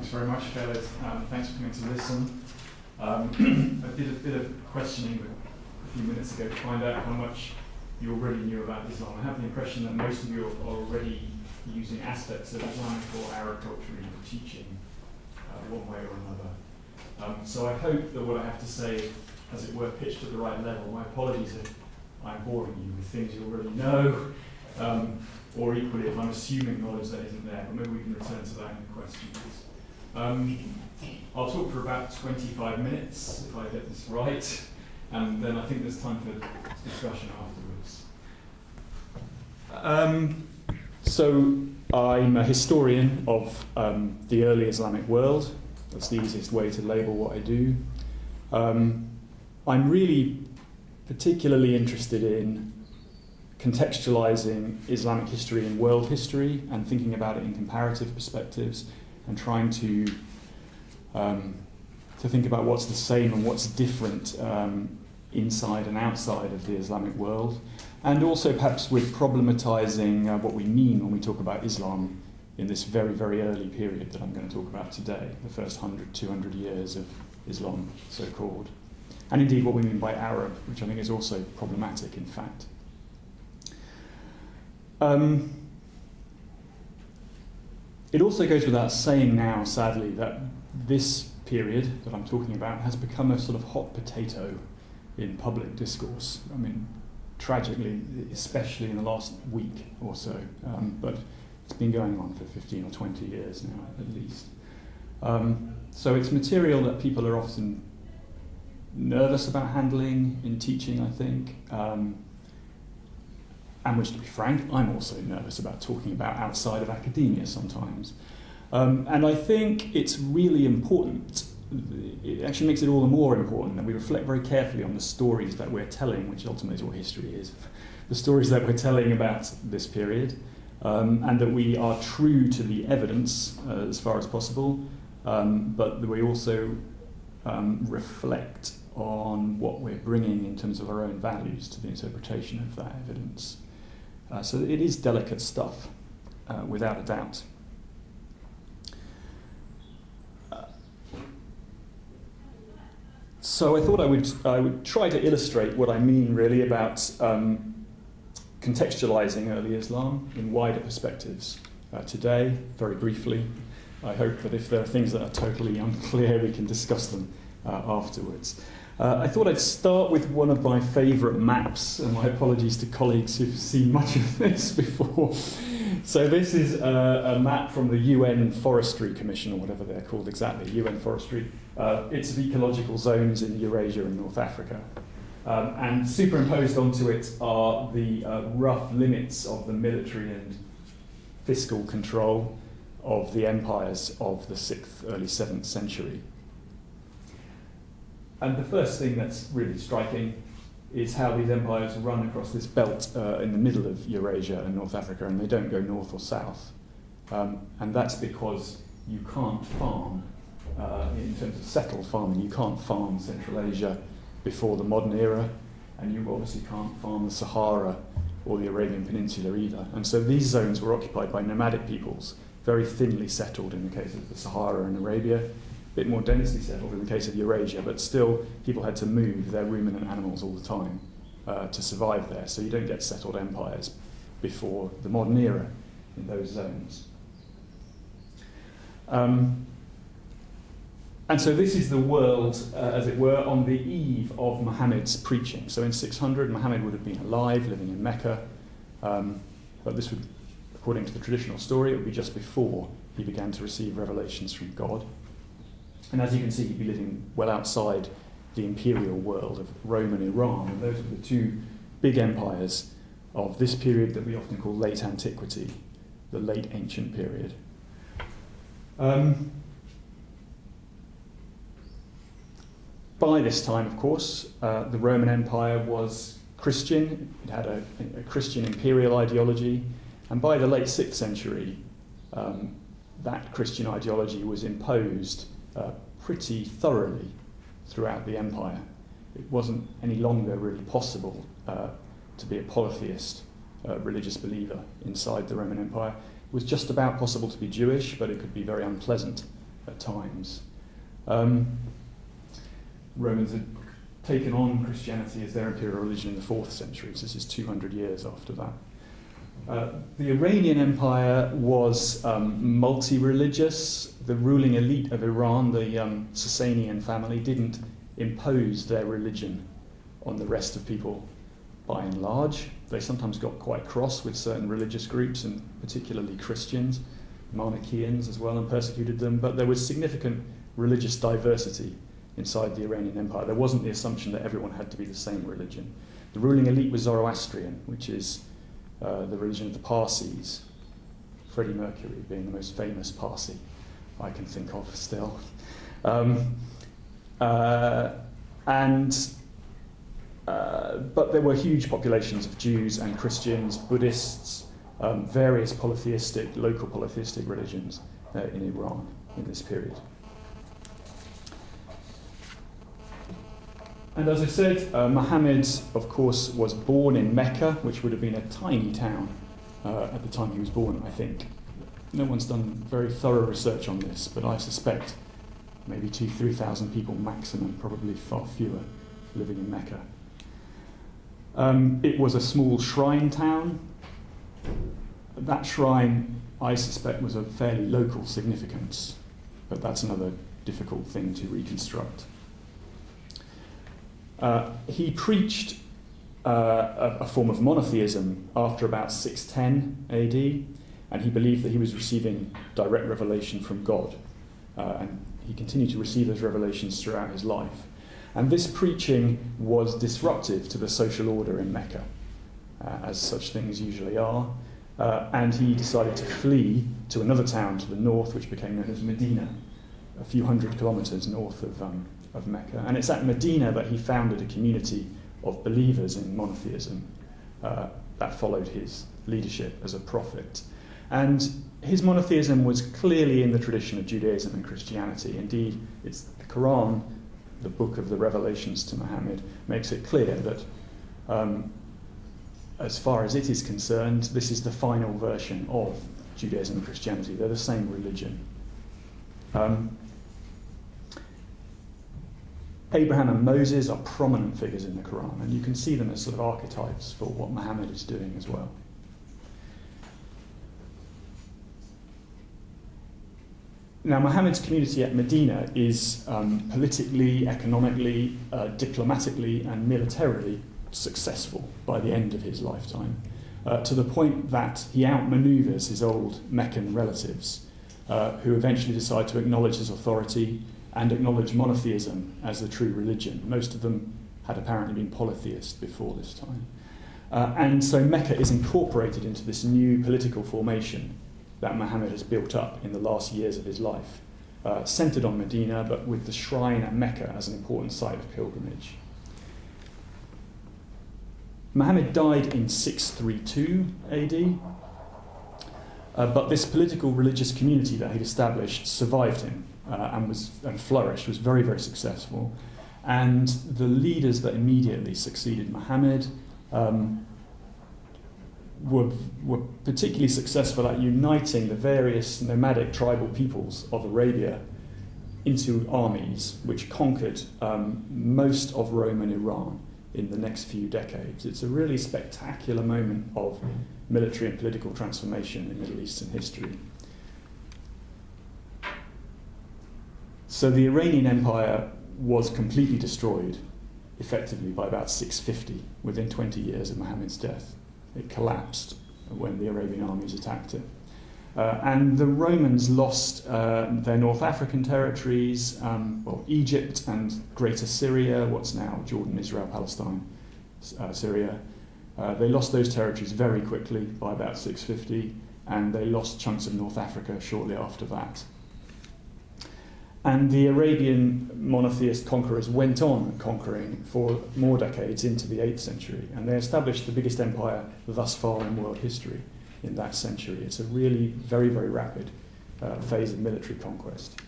Thanks very much, Khaled. Thanks for coming to listen. I did a bit of questioning a few minutes ago to find out how much you already knew about Islam. I have the impression that most of you are already using aspects of Islamic or Arab culture in your teaching, one way or another. So I hope that what I have to say, as it were, pitched at the right level. My apologies if I'm boring you with things you already know, or equally if I'm assuming knowledge that isn't there, but maybe we can return to that in the questions. I'll talk for about 25 minutes, if I get this right, and then I think there's time for discussion afterwards. So I'm a historian of the early Islamic world. That's the easiest way to label what I do. I'm really particularly interested in contextualizing Islamic history in world history and thinking about it in comparative perspectives and trying to think about what's the same and what's different inside and outside of the Islamic world, and also perhaps with problematizing what we mean when we talk about Islam in this very, very early period that I'm going to talk about today, the first 100, 200 years of Islam, so-called. And indeed what we mean by Arab, which I think is also problematic, in fact. It also goes without saying now, sadly, that this period that I'm talking about has become a sort of hot potato in public discourse. I mean, tragically, especially in the last week or so, but it's been going on for 15 or 20 years now, at least. So it's material that people are often nervous about handling in teaching, I think, and which, to be frank, I'm also nervous about talking about outside of academia sometimes. And I think it's really important, it actually makes it all the more important that we reflect very carefully on the stories that we're telling, which ultimately is what history is, the stories that we're telling about this period, and that we are true to the evidence as far as possible, but that we also reflect on what we're bringing in terms of our own values to the interpretation of that evidence. So it is delicate stuff, without a doubt. So I thought I would try to illustrate what I mean really about contextualizing early Islam in wider perspectives today, very briefly. I hope that if there are things that are totally unclear, we can discuss them afterwards. I thought I'd start with one of my favourite maps, and my apologies to colleagues who've seen much of this before. So this is a map from the UN Forestry Commission, or whatever they're called exactly, UN Forestry. It's of ecological zones in Eurasia and North Africa. And superimposed onto it are the rough limits of the military and fiscal control of the empires of the 6th, early 7th century. And the first thing that's really striking is how these empires run across this belt in the middle of Eurasia and North Africa, and they don't go north or south. And that's because you can't farm, in terms of settled farming, you can't farm Central Asia before the modern era, and you obviously can't farm the Sahara or the Arabian Peninsula either. And so these zones were occupied by nomadic peoples, very thinly settled in the case of the Sahara and Arabia, a bit more densely settled in the case of Eurasia, but still people had to move their ruminant animals all the time to survive there. So you don't get settled empires before the modern era in those zones. And so this is the world, as it were, on the eve of Muhammad's preaching. So in 600, Muhammad would have been alive, living in Mecca, but this would, according to the traditional story, it would be just before he began to receive revelations from God. And as you can see, he'd be living well outside the imperial world of Rome and Iran, and those are the two big empires of this period that we often call late antiquity, the late ancient period. By this time, of course, the Roman Empire was Christian. It had a Christian imperial ideology, and by the late 6th century, that Christian ideology was imposed pretty thoroughly throughout the empire. It wasn't any longer really possible to be a polytheist religious believer inside the Roman Empire. It was just about possible to be Jewish, but it could be very unpleasant at times. Romans had taken on Christianity as their imperial religion in the 4th century, so this is 200 years after that. The Iranian Empire was multi-religious. The ruling elite of Iran, the Sasanian family, didn't impose their religion on the rest of people by and large. They sometimes got quite cross with certain religious groups, and particularly Christians, Manichaeans as well, and persecuted them. But there was significant religious diversity inside the Iranian Empire. There wasn't the assumption that everyone had to be the same religion. The ruling elite was Zoroastrian, which is the religion of the Parsis, Freddie Mercury being the most famous Parsi I can think of still. But there were huge populations of Jews and Christians, Buddhists, various local polytheistic religions in Iran in this period. And as I said, Muhammad, of course, was born in Mecca, which would have been a tiny town at the time he was born, I think. No one's done very thorough research on this, but I suspect maybe 2,000-3,000 people maximum, probably far fewer, living in Mecca. It was a small shrine town. That shrine, I suspect, was of fairly local significance, but that's another difficult thing to reconstruct. He preached a form of monotheism after about 610 AD, and he believed that he was receiving direct revelation from God. And he continued to receive those revelations throughout his life. And this preaching was disruptive to the social order in Mecca, as such things usually are. And he decided to flee to another town to the north, which became known as Medina, a few hundred kilometers north of Mecca. And it's at Medina that he founded a community of believers in monotheism that followed his leadership as a prophet. And his monotheism was clearly in the tradition of Judaism and Christianity. Indeed, it's the Quran, the book of the revelations to Muhammad, makes it clear that as far as it is concerned, this is the final version of Judaism and Christianity. They're the same religion. Abraham and Moses are prominent figures in the Quran, and you can see them as sort of archetypes for what Muhammad is doing as well. Now, Muhammad's community at Medina is politically, economically, diplomatically, and militarily successful by the end of his lifetime, to the point that he outmaneuvers his old Meccan relatives, who eventually decide to acknowledge his authority and acknowledge monotheism as the true religion. Most of them had apparently been polytheist before this time. And so Mecca is incorporated into this new political formation that Muhammad has built up in the last years of his life, centered on Medina, but with the shrine at Mecca as an important site of pilgrimage. Muhammad died in 632 AD, but this political religious community that he'd established survived him and flourished, was very, very successful. And the leaders that immediately succeeded Muhammad were particularly successful at uniting the various nomadic tribal peoples of Arabia into armies which conquered most of Rome and Iran in the next few decades. It's a really spectacular moment of military and political transformation in Middle Eastern history. So the Iranian Empire was completely destroyed, effectively, by about 650, within 20 years of Muhammad's death. It collapsed when the Arabian armies attacked it. And the Romans lost their North African territories, Egypt and Greater Syria, what's now Jordan, Israel, Palestine, Syria. They lost those territories very quickly by about 650, and they lost chunks of North Africa shortly after that. And the Arabian monotheist conquerors went on conquering for more decades into the 8th century, and they established the biggest empire thus far in world history in that century. It's a really very, very rapid phase of military conquest.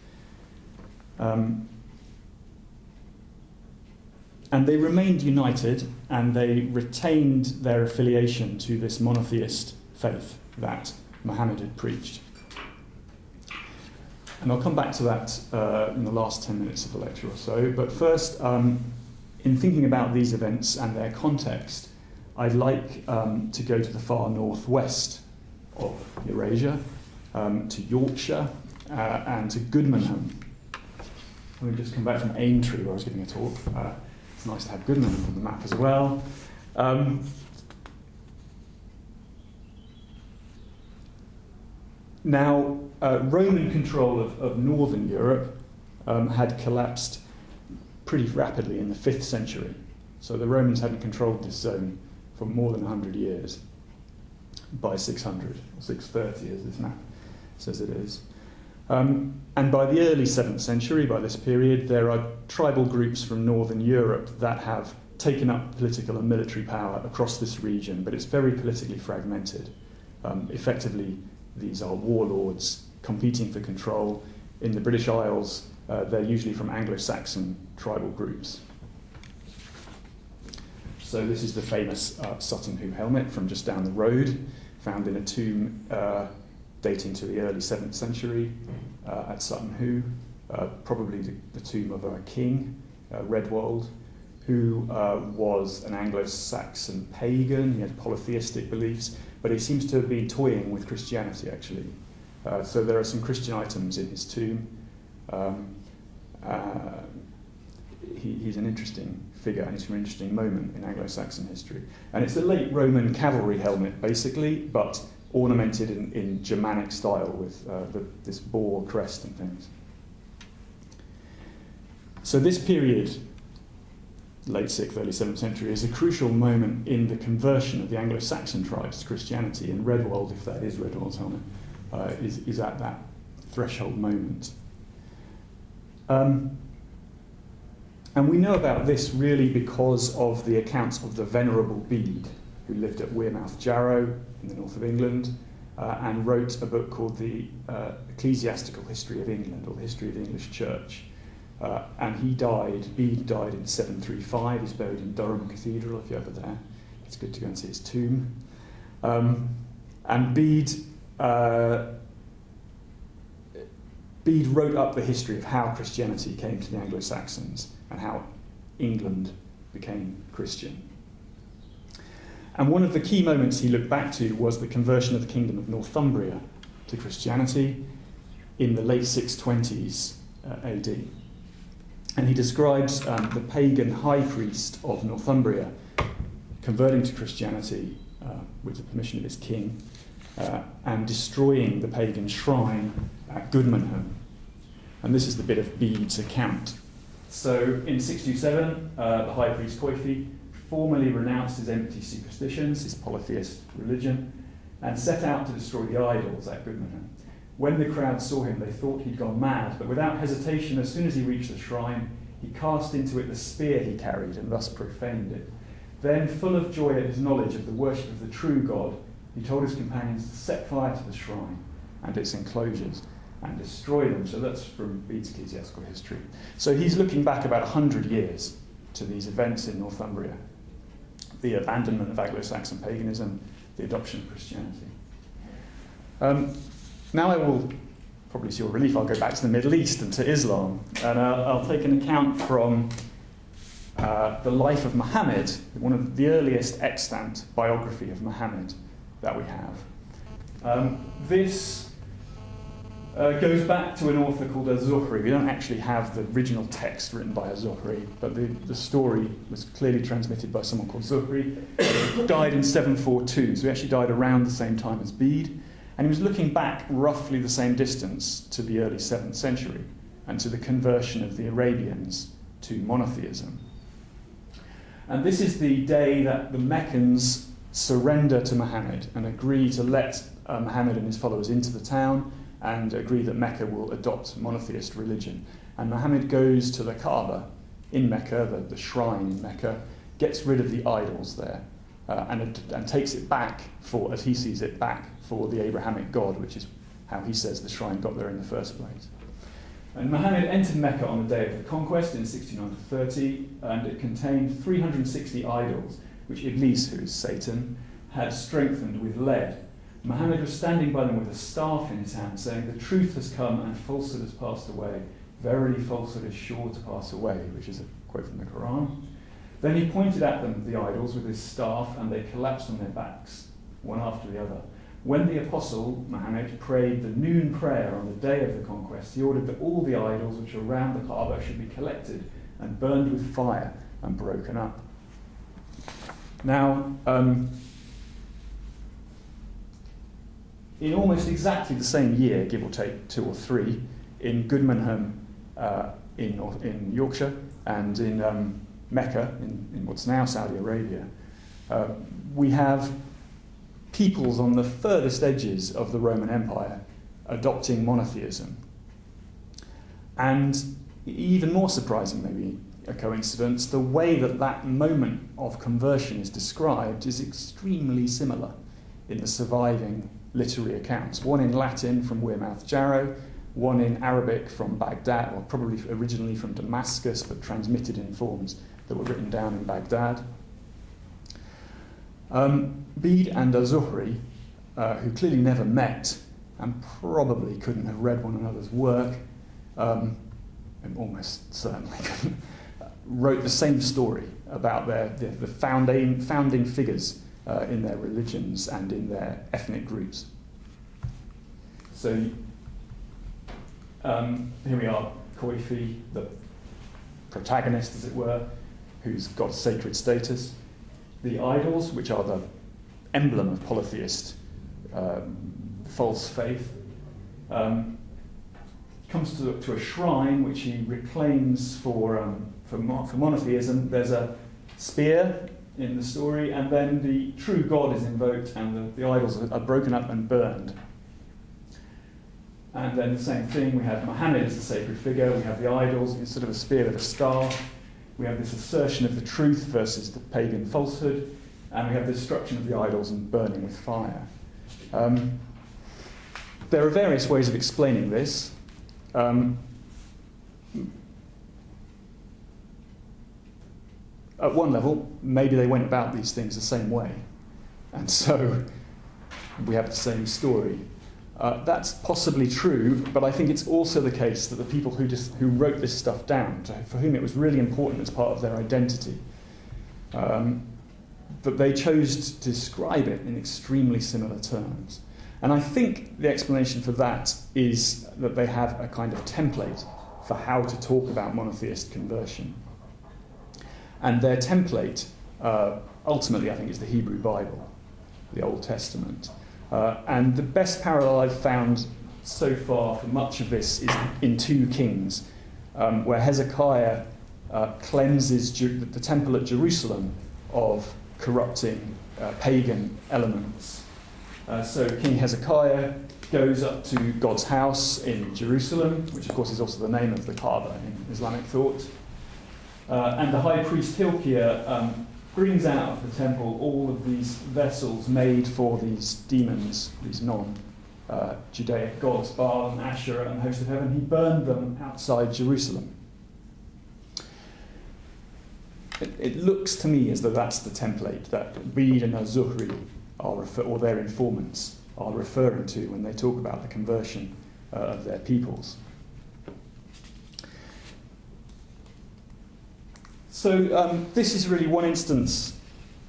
And they remained united, and they retained their affiliation to this monotheist faith that Muhammad had preached. And I'll come back to that in the last 10 minutes of the lecture or so. But first, in thinking about these events and their context, I'd like to go to the far northwest of Eurasia, to Yorkshire and to Goodmanham. Let me just come back from Aintree, where I was giving a talk. It's nice to have Goodmanham on the map as well. Now, Roman control of northern Europe had collapsed pretty rapidly in the 5th century. So the Romans hadn't controlled this zone for more than 100 years by 600, or 630 as this map says it is. And by the early 7th century, by this period, there are tribal groups from northern Europe that have taken up political and military power across this region, but it's very politically fragmented. Effectively, these are warlords competing for control. In the British Isles, they're usually from Anglo-Saxon tribal groups. So this is the famous Sutton Hoo helmet from just down the road, found in a tomb dating to the early 7th century at Sutton Hoo, probably the tomb of a king, Redwald, who was an Anglo-Saxon pagan. He had polytheistic beliefs, but he seems to have been toying with Christianity, actually. So there are some Christian items in his tomb. He's an interesting figure, and it's an interesting moment in Anglo-Saxon history. And it's a late Roman cavalry helmet, basically, but ornamented in Germanic style with this boar crest and things. So this period, late 6th, early 7th century, is a crucial moment in the conversion of the Anglo-Saxon tribes to Christianity, and Redwald, if that is Redwald's helmet, is at that threshold moment. And we know about this really because of the accounts of the Venerable Bede, who lived at Wearmouth Jarrow in the north of England, and wrote a book called the Ecclesiastical History of England, or the History of the English Church. And Bede died in 735. He's buried in Durham Cathedral, if you're ever there. It's good to go and see his tomb. And Bede wrote up the history of how Christianity came to the Anglo-Saxons and how England became Christian. And one of the key moments he looked back to was the conversion of the Kingdom of Northumbria to Christianity in the late 620s AD. And he describes the pagan high priest of Northumbria converting to Christianity with the permission of his king and destroying the pagan shrine at Goodmanham. And this is the bit of Bede's account. So in 627, the high priest Coifi formally renounced his empty superstitions, his polytheist religion, and set out to destroy the idols at Goodmanham. When the crowd saw him, they thought he'd gone mad, but without hesitation, as soon as he reached the shrine, he cast into it the spear he carried and thus profaned it. Then, full of joy at his knowledge of the worship of the true God, he told his companions to set fire to the shrine and its enclosures and destroy them. So that's from Bede's Ecclesiastical History. So he's looking back about 100 years to these events in Northumbria, the abandonment of Anglo-Saxon paganism, the adoption of Christianity. Now I will, probably to your relief, I'll go back to the Middle East and to Islam, and I'll take an account from the life of Muhammad, one of the earliest extant biography of Muhammad that we have. This goes back to an author called Az-Zuhri. We don't actually have the original text written by Az-Zuhri, but the story was clearly transmitted by someone called Zuhri. He died in 742, so he actually died around the same time as Bede. And he was looking back roughly the same distance to the early 7th century and to the conversion of the Arabians to monotheism. And this is the day that the Meccans surrender to Muhammad and agree to let Muhammad and his followers into the town and agree that Mecca will adopt monotheist religion. And Muhammad goes to the Kaaba in Mecca, the shrine in Mecca, gets rid of the idols there, and takes it back for, as he sees it, back for the Abrahamic God, which is how he says the shrine got there in the first place. And Muhammad entered Mecca on the day of the conquest in 69-30, and it contained 360 idols, which Iblis, who is Satan, had strengthened with lead. Muhammad was standing by them with a staff in his hand, saying, "The truth has come and falsehood has passed away. Verily falsehood is sure to pass away," which is a quote from the Quran. Then he pointed at them, the idols, with his staff, and they collapsed on their backs, one after the other. When the apostle, Muhammad, prayed the noon prayer on the day of the conquest, he ordered that all the idols which were around the Kaaba should be collected and burned with fire and broken up. Now, in almost exactly the same year, give or take 2 or 3, in Goodmanham in Yorkshire and in Mecca, in what's now Saudi Arabia, we have peoples on the furthest edges of the Roman Empire adopting monotheism. And even more surprising, maybe a coincidence, the way that that moment of conversion is described is extremely similar in the surviving literary accounts. One in Latin from Wearmouth Jarrow, one in Arabic from Baghdad, or probably originally from Damascus, but transmitted in forms that were written down in Baghdad. Bede and az-Zuhri, who clearly never met and probably couldn't have read one another's work, and almost certainly couldn't, wrote the same story about the founding figures in their religions and in their ethnic groups. So here we are, Koifi, the protagonist, as it were, who's got sacred status. The idols, which are the emblem of polytheist false faith, comes to a shrine which he reclaims for monotheism. There's a spear in the story, and then the true God is invoked, and the idols are broken up and burned. And then the same thing, we have Muhammad as the sacred figure, we have the idols, instead of a spear with a staff, we have this assertion of the truth versus the pagan falsehood, and we have the destruction of the idols and burning with fire. There are various ways of explaining this. At one level, maybe they went about these things the same way, and so we have the same story. That's possibly true, but I think it's also the case that the people who wrote this stuff down, for whom it was really important as part of their identity, that they chose to describe it in extremely similar terms. And I think the explanation for that is that they have a kind of template for how to talk about monotheist conversion. And their template, ultimately, I think, is the Hebrew Bible, the Old Testament. And the best parallel I've found so far for much of this is in 2 Kings, where Hezekiah cleanses the temple at Jerusalem of corrupting pagan elements. So King Hezekiah goes up to God's house in Jerusalem, which of course is also the name of the Kaaba in Islamic thought. And the high priest Hilkiah brings out of the temple all of these vessels made for these demons, these non-Judaic gods, Baal and Asherah and the host of heaven. He burned them outside Jerusalem. It looks to me as though that's the template that Bede and az-Zuhri or their informants are referring to when they talk about the conversion of their peoples. So this is really one instance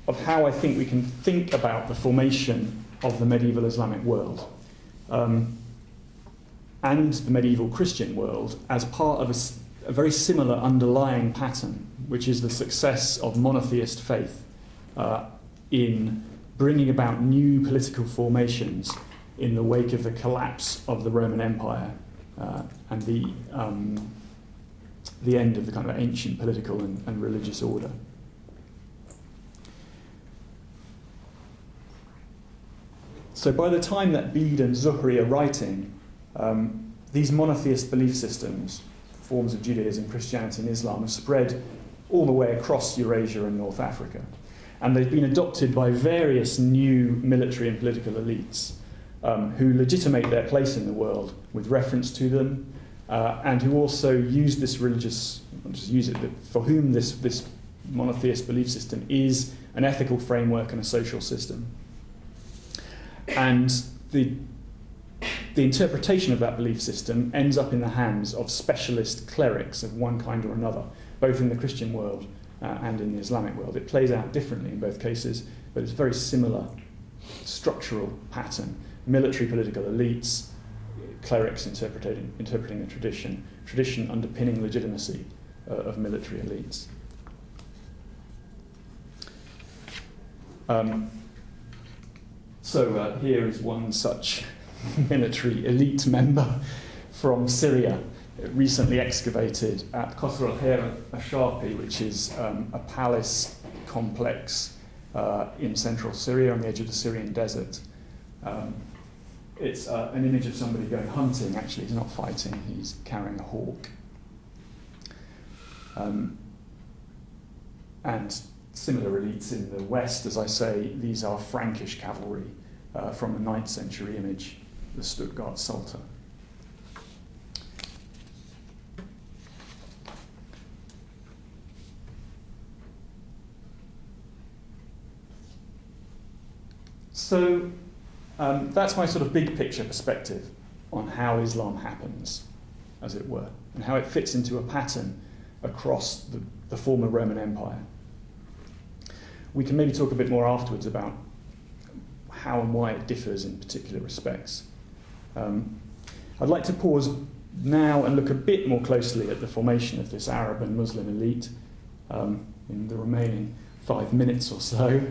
of how I think we can think about the formation of the medieval Islamic world and the medieval Christian world as part of a very similar underlying pattern, which is the success of monotheist faith in bringing about new political formations in the wake of the collapse of the Roman Empire and the end of the kind of ancient political and religious order. So by the time that Bede and Zuhri are writing, these monotheist belief systems, forms of Judaism, Christianity and Islam, have spread all the way across Eurasia and North Africa. And they've been adopted by various new military and political elites who legitimate their place in the world with reference to them, and who also use this religious, not just use it, but for whom this monotheist belief system is an ethical framework and a social system. And the interpretation of that belief system ends up in the hands of specialist clerics of one kind or another, both in the Christian world and in the Islamic world. It plays out differently in both cases, but it's a very similar structural pattern. Military political elites, clerics interpreting the tradition underpinning legitimacy of military elites. So here is one such military elite member from Syria, recently excavated at Qasr al-Khair al-Sharqi, which is a palace complex in central Syria on the edge of the Syrian desert. It's an image of somebody going hunting. Actually, he's not fighting, he's carrying a hawk. And similar elites in the West, as I say, these are Frankish cavalry from the 9th century image, the Stuttgart Psalter. So that's my sort of big picture perspective on how Islam happens, as it were, and how it fits into a pattern across the former Roman Empire. We can maybe talk a bit more afterwards about how and why it differs in particular respects. I'd like to pause now and look a bit more closely at the formation of this Arab and Muslim elite in the remaining 5 minutes or so.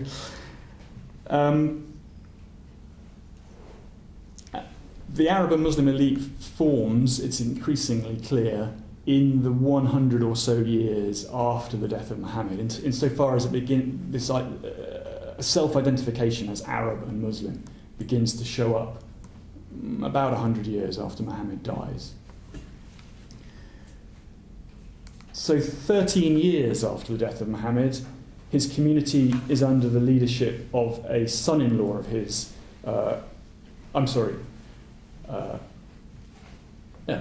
The Arab and Muslim elite forms, it's increasingly clear, in the 100 or so years after the death of Muhammad, insofar as it begins, this self-identification as Arab and Muslim begins to show up about 100 years after Muhammad dies. So 13 years after the death of Muhammad, his community is under the leadership of a son-in-law of his,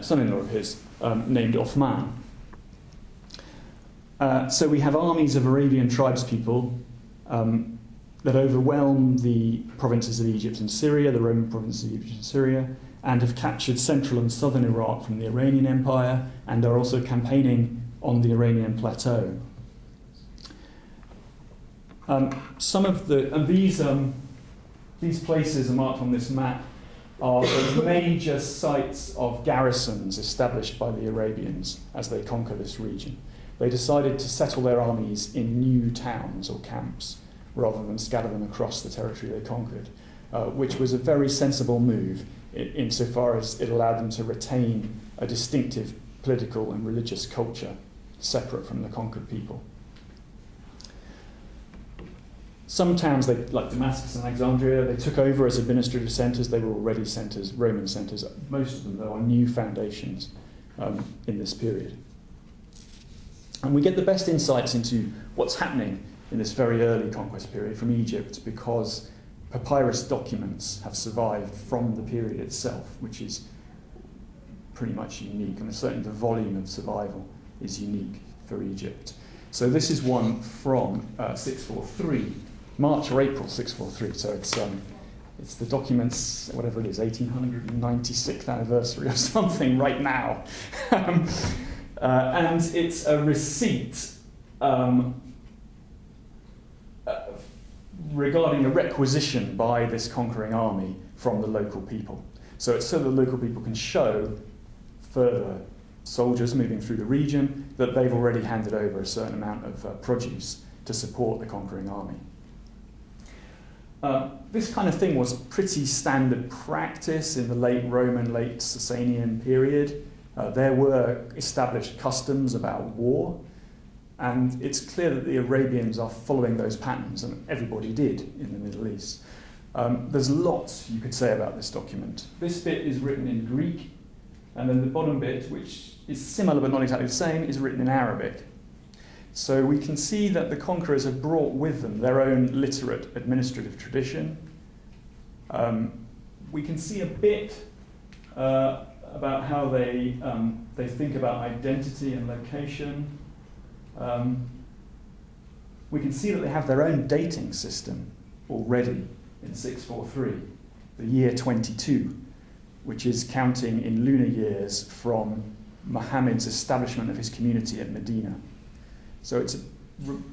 son-in-law of his, named Uthman. So we have armies of Arabian tribespeople that overwhelm the provinces of Egypt and Syria, the Roman provinces of Egypt and Syria, and have captured central and southern Iraq from the Iranian Empire, and are also campaigning on the Iranian plateau. Some of these places are marked on this map are the major sites of garrisons established by the Arabians as they conquer this region. They decided to settle their armies in new towns or camps rather than scatter them across the territory they conquered, which was a very sensible move insofar as it allowed them to retain a distinctive political and religious culture separate from the conquered people. Some towns, like Damascus and Alexandria, they took over as administrative centres. They were already centres, Roman centres. Most of them, though, are new foundations in this period. And we get the best insights into what's happening in this very early conquest period from Egypt because papyrus documents have survived from the period itself, which is pretty much unique. And certainly the volume of survival is unique for Egypt. So this is one from 643. March or April 643, so it's the document's, whatever it is, 1896th anniversary or something right now. And it's a receipt regarding a requisition by this conquering army from the local people. So it's so the local people can show further soldiers moving through the region that they've already handed over a certain amount of produce to support the conquering army. This kind of thing was pretty standard practice in the late Roman, late Sasanian period. There were established customs about war, and it's clear that the Arabians are following those patterns, and everybody did in the Middle East. There's lots you could say about this document. This bit is written in Greek, and then the bottom bit, which is similar but not exactly the same, is written in Arabic. So we can see that the conquerors have brought with them their own literate administrative tradition. We can see a bit about how they think about identity and location. We can see that they have their own dating system already in 643. the year 22, which is counting in lunar years from Muhammad's establishment of his community at Medina. So it's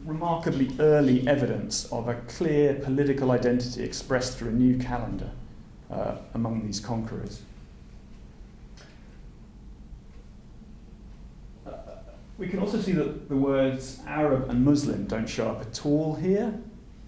remarkably early evidence of a clear political identity expressed through a new calendar among these conquerors. We can also see that the words Arab and Muslim don't show up at all here.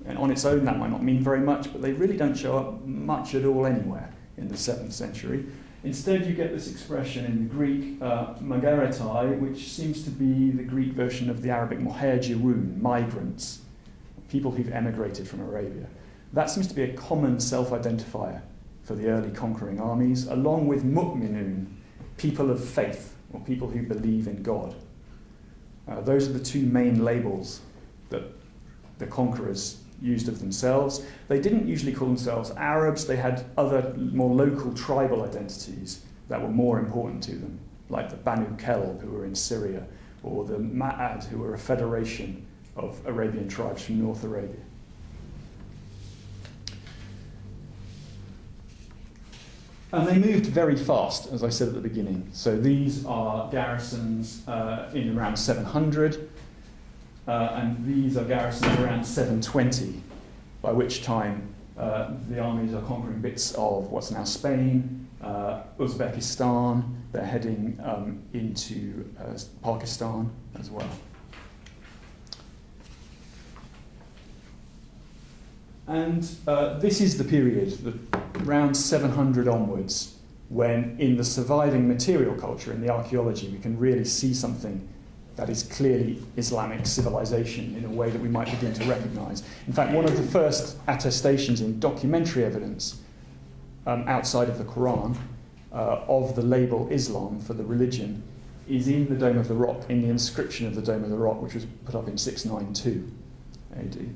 And on its own, that might not mean very much, but they really don't show up much at all anywhere in the 7th century. Instead, you get this expression in the Greek, magaretai, which seems to be the Greek version of the Arabic muhajirun, migrants, people who've emigrated from Arabia. That seems to be a common self-identifier for the early conquering armies, along with mu'minun, people of faith, or people who believe in God. Those are the two main labels that the conquerors used of themselves. They didn't usually call themselves Arabs. They had other more local tribal identities that were more important to them, like the Banu Kelb, who were in Syria, or the Ma'ad, who were a federation of Arabian tribes from North Arabia. And they moved very fast, as I said at the beginning. So these are garrisons in around 700, and these are garrisons around 720, by which time the armies are conquering bits of what's now Spain, Uzbekistan. They're heading into Pakistan as well. And this is the period, around 700 onwards, when in the surviving material culture, in the archaeology, we can really see something that is clearly Islamic civilization in a way that we might begin to recognize. In fact, one of the first attestations in documentary evidence outside of the Quran of the label Islam for the religion is in the Dome of the Rock, in the inscription of the Dome of the Rock, which was put up in 692 AD.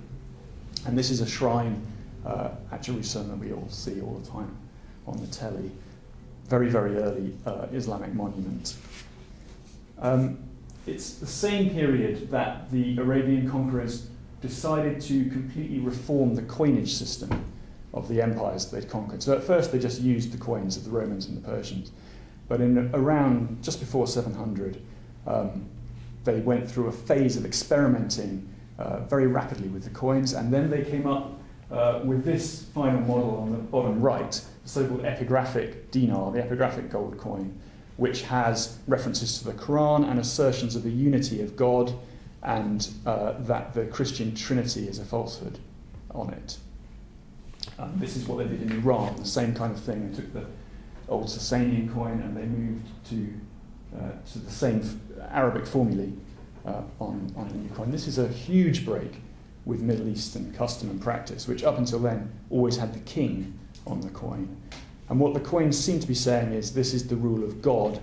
And this is a shrine at Jerusalem that we all see all the time on the telly. Very, very early Islamic monument. It's the same period that the Arabian conquerors decided to completely reform the coinage system of the empires they'd conquered. So at first they just used the coins of the Romans and the Persians. But in around just before 700, they went through a phase of experimenting very rapidly with the coins, and then they came up with this final model on the bottom right, the so-called epigraphic dinar, the epigraphic gold coin, which has references to the Quran and assertions of the unity of God and that the Christian Trinity is a falsehood on it. This is what they did in Iran, the same kind of thing. They took the old Sasanian coin and they moved to the same Arabic formulae on the new coin. This is a huge break with Middle Eastern custom and practice, which up until then always had the king on the coin. And what the coins seem to be saying is this is the rule of God,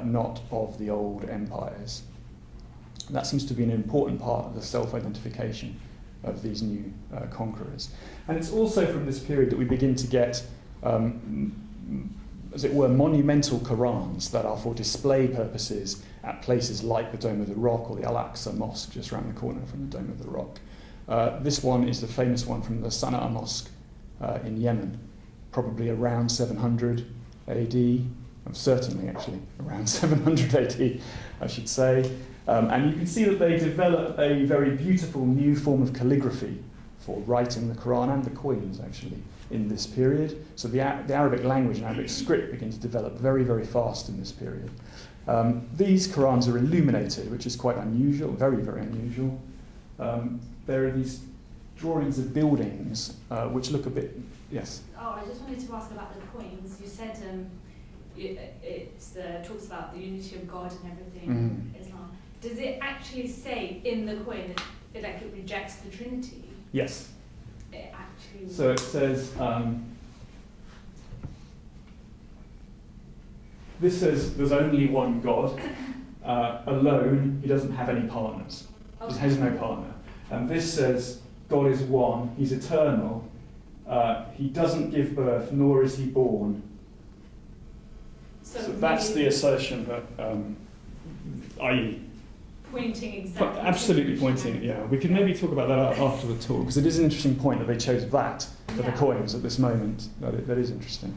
not of the old empires. That seems to be an important part of the self-identification of these new conquerors. And it's also from this period that we begin to get, as it were, monumental Qurans that are for display purposes at places like the Dome of the Rock or the Al-Aqsa Mosque just around the corner from the Dome of the Rock. This one is the famous one from the Sana'a Mosque in Yemen, probably around 700 AD, certainly actually around 700 AD, I should say. And you can see that they develop a very beautiful new form of calligraphy for writing the Quran and the coins, actually, in this period. So the Arabic language and Arabic script begin to develop very, very fast in this period. These Qurans are illuminated, which is quite unusual, very, very unusual. There are these drawings of buildings which look a bit, yes? Oh, I just wanted to ask about the coins. You said it talks about the unity of God and everything, Islam. Does it actually say in the coin that it rejects the Trinity? Yes. It actually. So it says, this says there's only one God, alone, he doesn't have any partners. Okay. He has no partner. And this says God is one, he's eternal, he doesn't give birth, nor is he born. So that's the assertion that, i.e., pointing exactly. Absolutely pointing, yeah. We can maybe talk about that after the talk, because it is an interesting point that they chose that for the coins at this moment. That is interesting.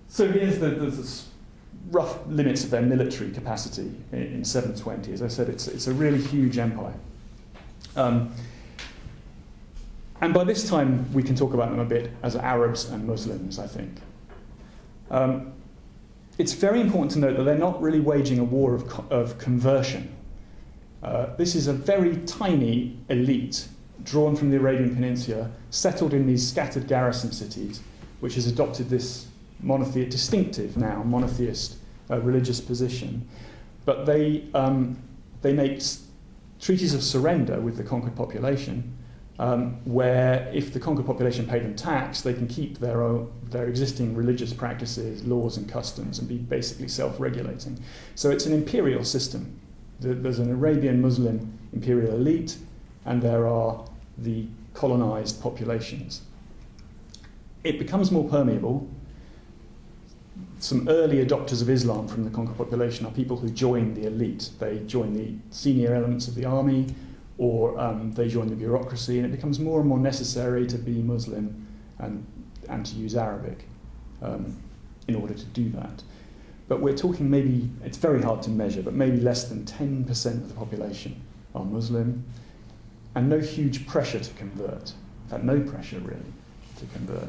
So here's the rough limits of their military capacity in 720. As I said, it's a really huge empire. And by this time, we can talk about them a bit as Arabs and Muslims, I think. It's very important to note that they're not really waging a war of conversion. This is a very tiny elite drawn from the Arabian Peninsula, settled in these scattered garrison cities, which has adopted this distinctive now monotheist religious position. But they make treaties of surrender with the conquered population, where if the conquered population pay them tax, they can keep their existing religious practices, laws and customs and be basically self-regulating. So it's an imperial system. There's an Arabian Muslim imperial elite, and there are the colonized populations. It becomes more permeable. Some early adopters of Islam from the conquered population are people who join the elite. They join the senior elements of the army, or they join the bureaucracy, and it becomes more and more necessary to be Muslim and to use Arabic in order to do that. But we're talking maybe, it's very hard to measure, but maybe less than 10% of the population are Muslim, and no huge pressure to convert. In fact, no pressure really to convert.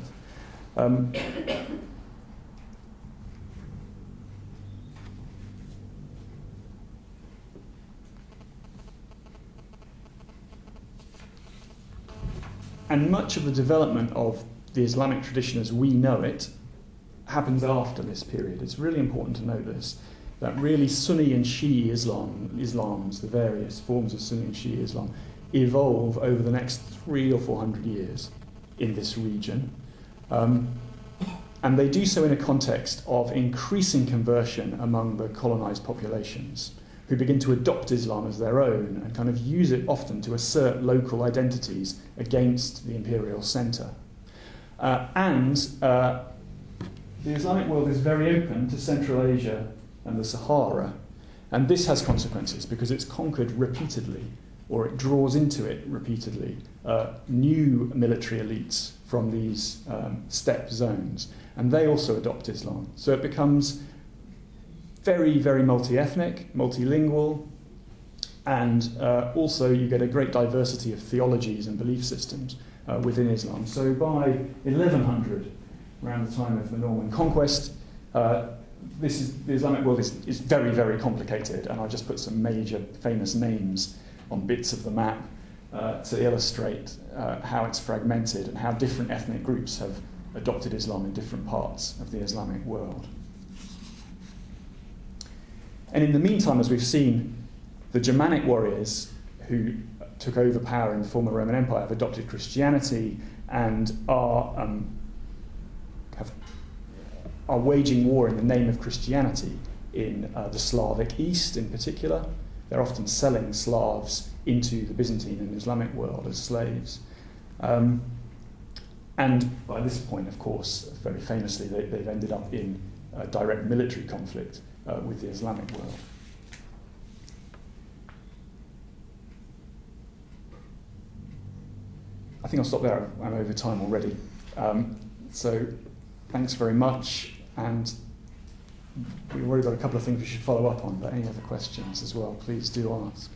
And much of the development of the Islamic tradition as we know it happens after this period. It's really important to note this, that really Sunni and Shi'i Islams, the various forms of Sunni and Shi'i Islam, evolve over the next 300 or 400 years in this region. And they do so in a context of increasing conversion among the colonized populations, who begin to adopt Islam as their own and kind of use it often to assert local identities against the imperial centre. The Islamic world is very open to Central Asia and the Sahara, and this has consequences because it's conquered repeatedly, or it draws into it repeatedly, new military elites from these steppe zones, and they also adopt Islam. So it becomes very, very multi-ethnic, multilingual, and also you get a great diversity of theologies and belief systems within Islam. So by 1100, around the time of the Norman conquest, the Islamic world is very, very complicated, and I'll just put some major famous names on bits of the map to illustrate how it's fragmented and how different ethnic groups have adopted Islam in different parts of the Islamic world. And in the meantime, as we've seen, the Germanic warriors who took over power in the former Roman Empire have adopted Christianity and are waging war in the name of Christianity in the Slavic East in particular. They're often selling Slavs into the Byzantine and Islamic world as slaves. And by this point, of course, very famously, they've ended up in direct military conflict with the Islamic world. I think I'll stop there. I'm over time already. So thanks very much. And we've already got a couple of things we should follow up on, but any other questions as well, please do ask,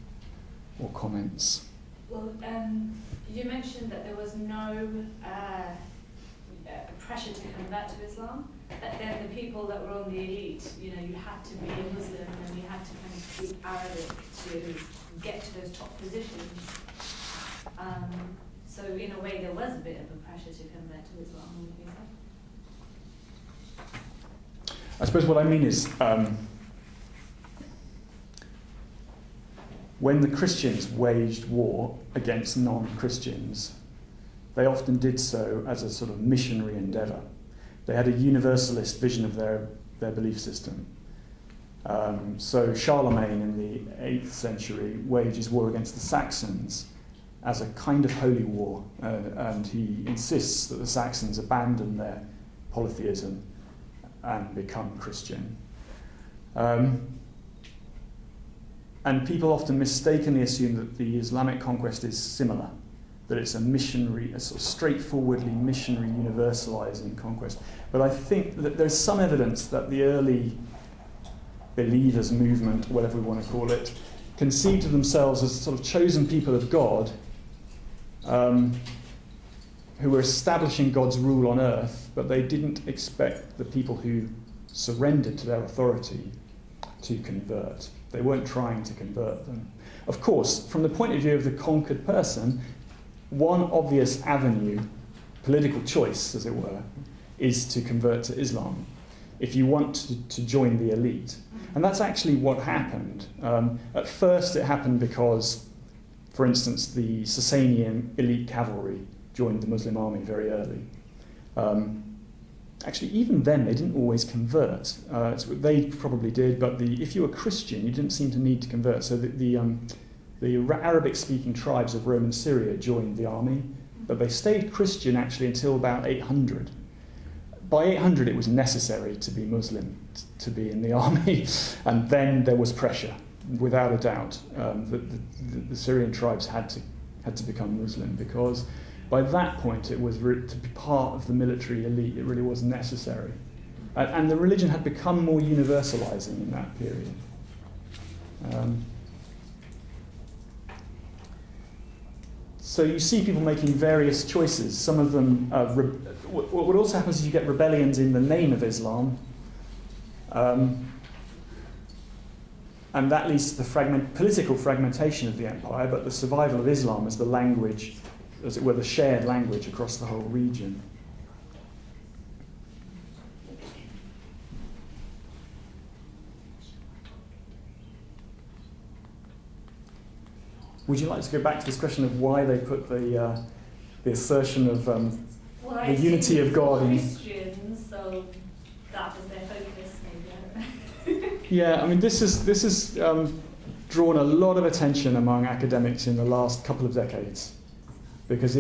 or comments. Well, you mentioned that there was no pressure to convert to Islam, that then the people that were on the elite, you had to be a Muslim and you had to kind of speak Arabic to get to those top positions. So in a way there was a bit of a pressure to convert to Islam, would you say? I suppose what I mean is, when the Christians waged war against non-Christians, they often did so as a sort of missionary endeavour. They had a universalist vision of their belief system. So Charlemagne in the 8th century wages war against the Saxons as a kind of holy war, and he insists that the Saxons abandon their polytheism and become Christian. And people often mistakenly assume that the Islamic conquest is similar, that it's a missionary, a sort of straightforwardly missionary universalizing conquest. But I think that there's some evidence that the early believers movement, whatever we want to call it, conceived of themselves as sort of chosen people of God, who were establishing God's rule on earth, but they didn't expect the people who surrendered to their authority to convert. They weren't trying to convert them. Of course, from the point of view of the conquered person, one obvious avenue, political choice, as it were, is to convert to Islam if you want to join the elite. And that's actually what happened. At first it happened because, for instance, the Sasanian elite cavalry joined the Muslim army very early. Actually, even then, they didn't always convert. They probably did, but if you were Christian, you didn't seem to need to convert. So the Arabic-speaking tribes of Roman Syria joined the army, but they stayed Christian actually until about 800. By 800, it was necessary to be Muslim to be in the army, and then there was pressure, without a doubt. The Syrian tribes had to become Muslim because by that point it was to be part of the military elite. It really was necessary, and the religion had become more universalizing in that period. So you see people making various choices. Some of them, what also happens is you get rebellions in the name of Islam, and that leads to the political fragmentation of the empire, but the survival of Islam as the language, as it were, the shared language across the whole region. Would you like to go back to this question of why they put the assertion of the unity of God in Christians, so that was their focus, maybe. Yeah, I mean, this has drawn a lot of attention among academics in the last couple of decades, because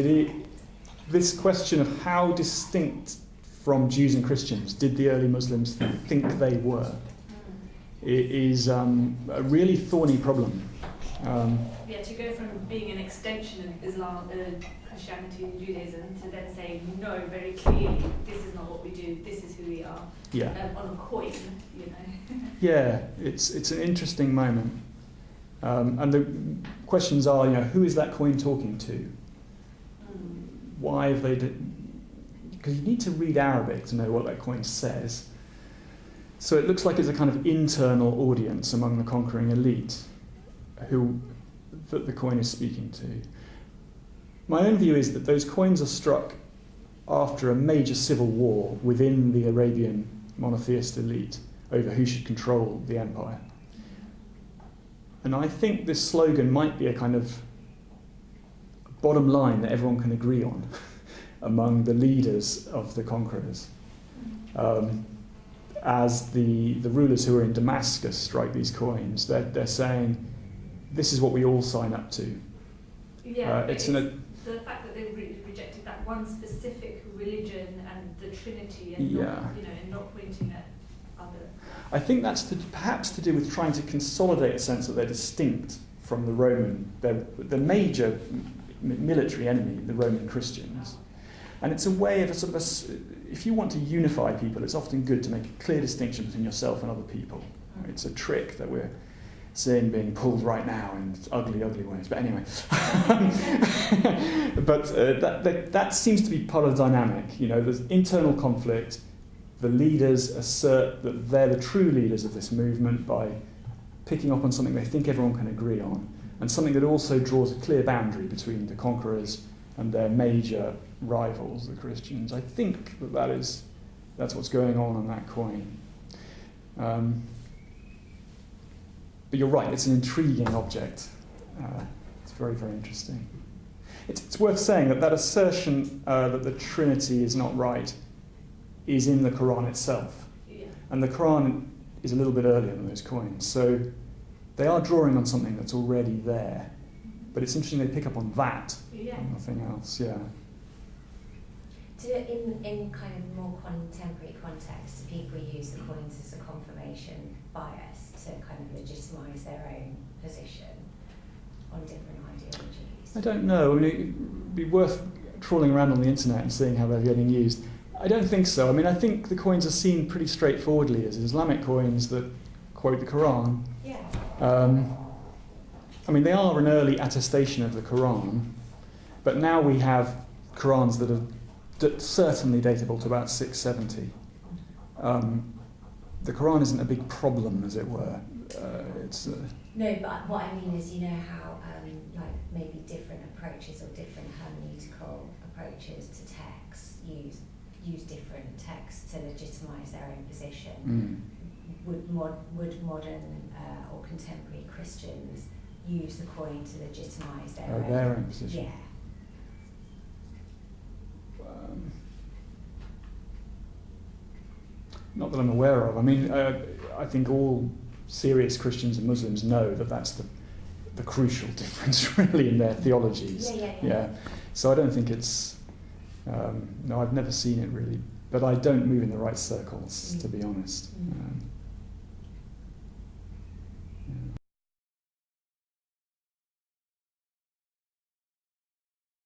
this question of how distinct from Jews and Christians did the early Muslims think they were, is a really thorny problem. Yeah, to go from being an extension of Islam, Christianity and Judaism, to then say, no, very clearly, this is not what we do, this is who we are, Yeah. On a coin, you know. Yeah, it's an interesting moment. And the questions are, who is that coin talking to? Why have they... Because you need to read Arabic to know what that coin says. So it looks like it's a kind of internal audience among the conquering elite that the coin is speaking to. My own view is that those coins are struck after a major civil war within the Arabian monotheist elite over who should control the empire. And I think this slogan might be a kind of bottom line that everyone can agree on among the leaders of the conquerors. As the rulers who are in Damascus strike these coins, they're saying, this is what we all sign up to. Yeah, it's the fact that they rejected that one specific religion and the Trinity, and not pointing at other. I think that's perhaps to do with trying to consolidate a sense that they're distinct from the Roman, the major military enemy, the Roman Christians. And it's a way of if you want to unify people, it's often good to make a clear distinction between yourself and other people. It's a trick that we're seeing being pulled right now in ugly, ugly ways. But anyway, that seems to be part of the dynamic. There's internal conflict. The leaders assert that they're the true leaders of this movement by picking up on something they think everyone can agree on, and something that also draws a clear boundary between the conquerors and their major rivals, the Christians. I think that's what's going on that coin. But you're right, it's an intriguing object. It's very, very interesting. It's worth saying that assertion that the Trinity is not right is in the Quran itself. Yeah. And the Quran is a little bit earlier than those coins. So they are drawing on something that's already there. But it's interesting they pick up on that and nothing else, yeah. In kind of more contemporary context, people use the coins as a confirmation bias to kind of legitimise their own position on different ideologies? I don't know. I mean, be worth trawling around on the internet and seeing how they're getting used. I don't think so. I mean, I think the coins are seen pretty straightforwardly as Islamic coins that quote the Quran. Yeah. I mean, they are an early attestation of the Quran, but now we have Qurans that are certainly datable to about 670. The Quran isn't a big problem, as it were. No, but what I mean is, you know how like maybe different approaches or different hermeneutical approaches to texts use different texts to legitimise their own position. Would modern or contemporary Christians use the coin to legitimise their own position? Yeah. Not that I'm aware of. I mean, I think all serious Christians and Muslims know that that's the crucial difference, really, in their theologies. Yeah. So I don't think it's... no, I've never seen it, really. But I don't move in the right circles, to be honest.